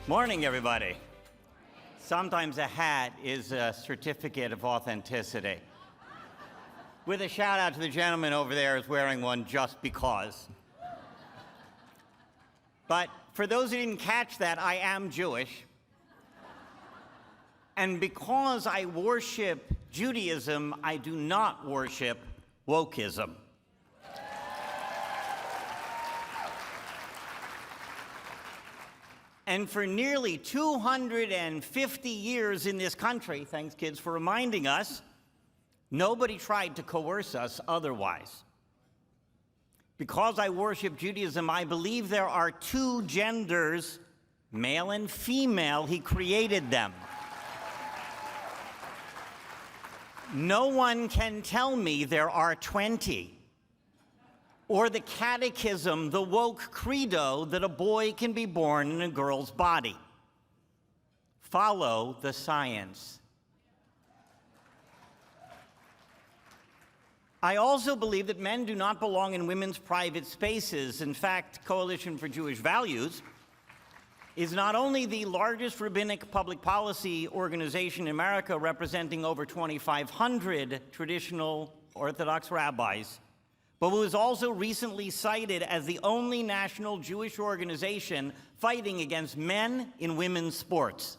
Morning, everybody. Sometimes a hat is a certificate of authenticity. With a shout out to the gentleman over there who's wearing one just because. But for those who didn't catch that, I am Jewish. And because I worship Judaism, I do not worship wokeism. And for nearly 250 years in this country, thanks kids for reminding us, nobody tried to coerce us otherwise. Because I worship Judaism, I believe there are two genders, male and female. He created them. No one can tell me there are 20. Or the catechism, the woke credo, that a boy can be born in a girl's body. Follow the science. I also believe that men do not belong in women's private spaces. In fact, Coalition for Jewish Values is not only the largest rabbinic public policy organization in America, representing over 2,500 traditional Orthodox rabbis, but was also recently cited as the only national Jewish organization fighting against men in women's sports.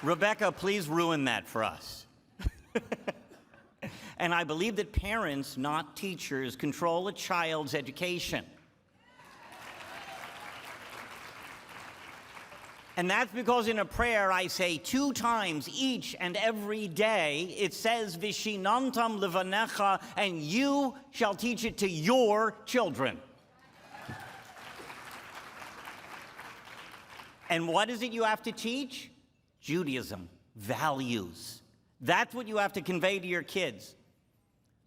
Rebecca, please ruin that for us. And I believe that parents, not teachers, control a child's education. And that's because in a prayer I say 2 times each and every day, it says, Vishinantam levanecha, and you shall teach it to your children. And what is it you have to teach? Judaism, values. That's what you have to convey to your kids.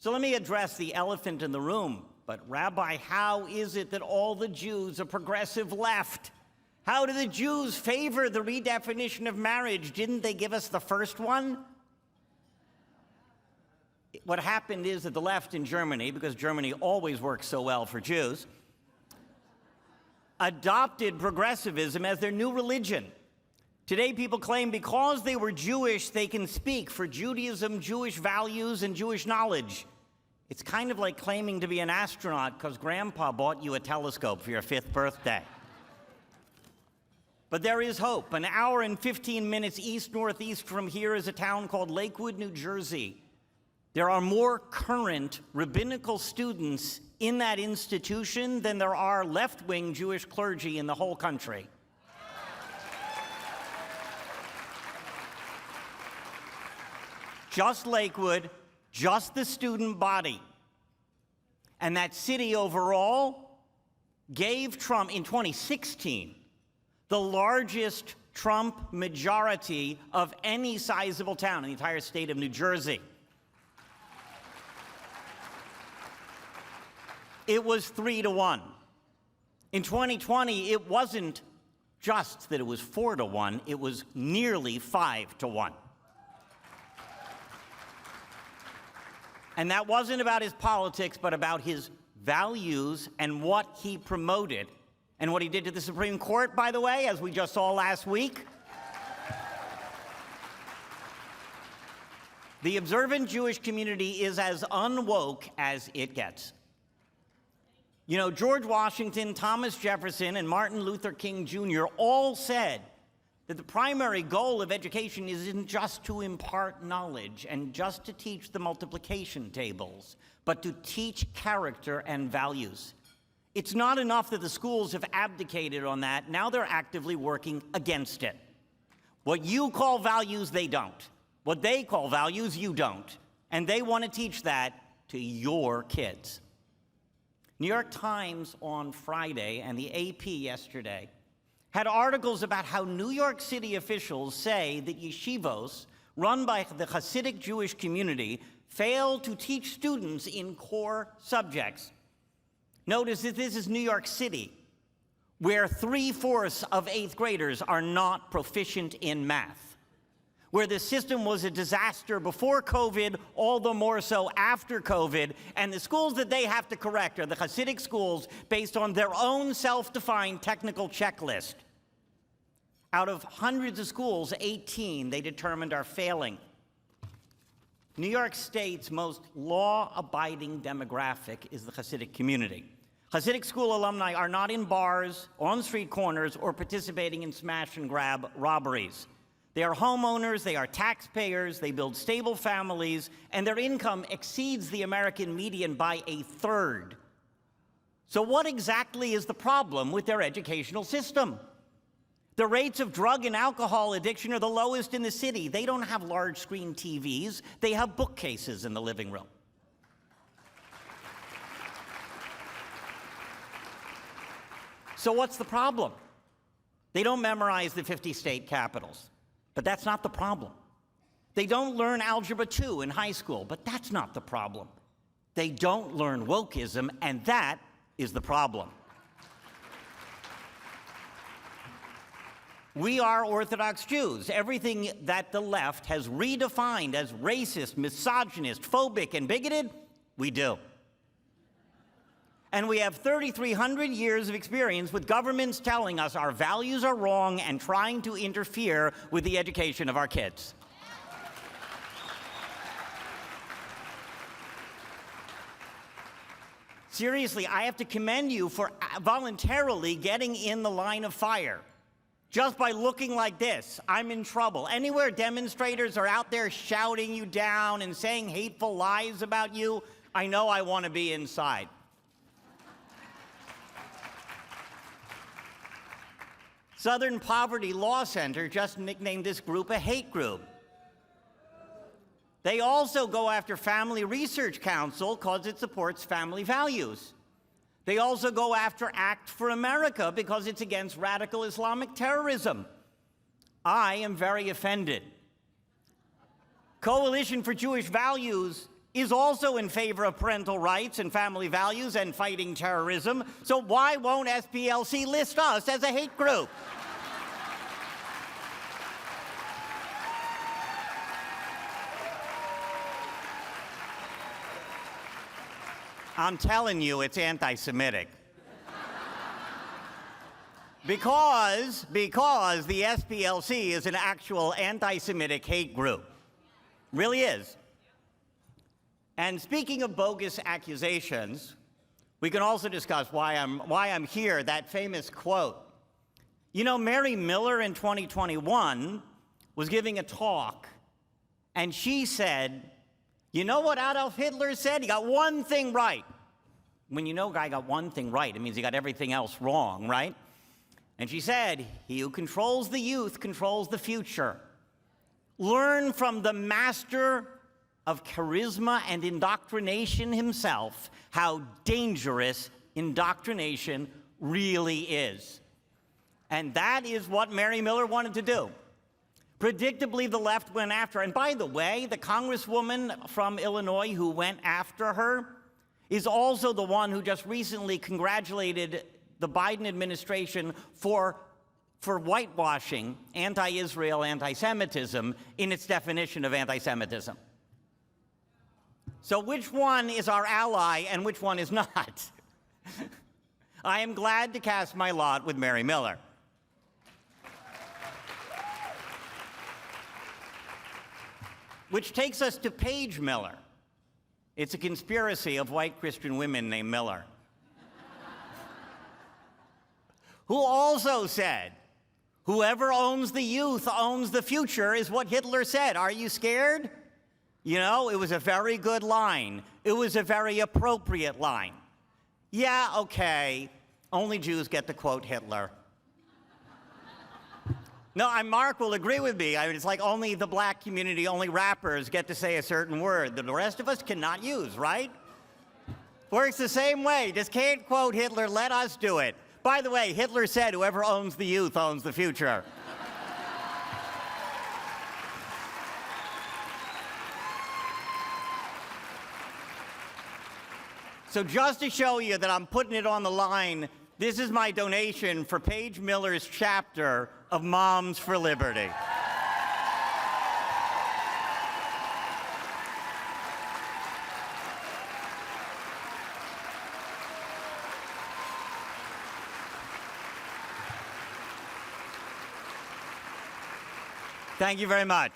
So let me address the elephant in the room. But Rabbi, how is it that all the Jews are progressive left? How do the Jews favor the redefinition of marriage? Didn't they give us the first one? What happened is that the left in Germany, because Germany always works so well for Jews, adopted progressivism as their new religion. Today, people claim because they were Jewish, they can speak for Judaism, Jewish values, and Jewish knowledge. It's kind of like claiming to be an astronaut because Grandpa bought you a telescope for your 5th birthday. But there is hope. An hour and 15 minutes east-northeast from here is a town called Lakewood, New Jersey. There are more current rabbinical students in that institution than there are left-wing Jewish clergy in the whole country. Just Lakewood, just the student body. And that city overall gave Trump, in 2016, the largest Trump majority of any sizable town in the entire state of New Jersey. It was 3-1. In 2020, it wasn't just that it was 4-1, it was nearly 5-1. And that wasn't about his politics, but about his values and what he promoted. And what he did to the Supreme Court, by the way, as we just saw last week. The observant Jewish community is as unwoke as it gets. You know, George Washington, Thomas Jefferson, and Martin Luther King Jr. all said that the primary goal of education isn't just to impart knowledge and just to teach the multiplication tables, but to teach character and values. It's not enough that the schools have abdicated on that. Now they're actively working against it. What you call values, they don't. What they call values, you don't. And they want to teach that to your kids. New York Times on Friday and the AP yesterday had articles about how New York City officials say that yeshivos run by the Hasidic Jewish community fail to teach students in core subjects. Notice that this is New York City, where 3/4 of 8th graders are not proficient in math, where the system was a disaster before COVID, all the more so after COVID, and the schools that they have to correct are the Hasidic schools based on their own self-defined technical checklist. Out of hundreds of schools, 18 they determined are failing. New York State's most law-abiding demographic is the Hasidic community. Hasidic school alumni are not in bars, on street corners, or participating in smash-and-grab robberies. They are homeowners, they are taxpayers, they build stable families, and their income exceeds the American median by a third. So what exactly is the problem with their educational system? The rates of drug and alcohol addiction are the lowest in the city. They don't have large screen TVs, they have bookcases in the living room. So what's the problem? They don't memorize the 50 state capitals. But that's not the problem. They don't learn Algebra 2 in high school, but that's not the problem. They don't learn wokeism, and that is the problem. We are Orthodox Jews. Everything that the left has redefined as racist, misogynist, phobic, and bigoted, we do. And we have 3,300 years of experience with governments telling us our values are wrong and trying to interfere with the education of our kids. Seriously, I have to commend you for voluntarily getting in the line of fire. Just by looking like this, I'm in trouble. Anywhere demonstrators are out there shouting you down and saying hateful lies about you, I know I want to be inside. Southern Poverty Law Center just nicknamed this group a hate group. They also go after Family Research Council because it supports family values. They also go after Act for America because it's against radical Islamic terrorism. I am very offended. Coalition for Jewish Values is also in favor of parental rights and family values and fighting terrorism, so why won't SPLC list us as a hate group? I'm telling you, it's anti-Semitic. Because the SPLC is an actual anti-Semitic hate group. Really is. And speaking of bogus accusations, we can also discuss why I'm here, that famous quote. You know, Mary Miller in 2021 was giving a talk, and she said, you know what Adolf Hitler said? He got one thing right. When you know a guy got one thing right, it means he got everything else wrong, right? And she said, he who controls the youth controls the future. Learn from the master of charisma and indoctrination himself how dangerous indoctrination really is. And that is what Mary Miller wanted to do. Predictably, the left went after her. And by the way, the congresswoman from Illinois who went after her is also the one who just recently congratulated the Biden administration for whitewashing anti-Israel anti-Semitism in its definition of anti-Semitism. So which one is our ally and which one is not? I am glad to cast my lot with Mary Miller. Which takes us to Paige Miller. It's a conspiracy of white Christian women named Miller, who also said, whoever owns the youth owns the future, is what Hitler said. Are you scared? You know, it was a very good line. It was a very appropriate line. Yeah, okay, only Jews get to quote Hitler. No, Mark will agree with me. I mean, it's like only the black community, only rappers get to say a certain word that the rest of us cannot use, right? Works the same way. Just can't quote Hitler, let us do it. By the way, Hitler said whoever owns the youth owns the future. So just to show you that I'm putting it on the line, this is my donation for Paige Miller's chapter of Moms for Liberty. Thank you very much.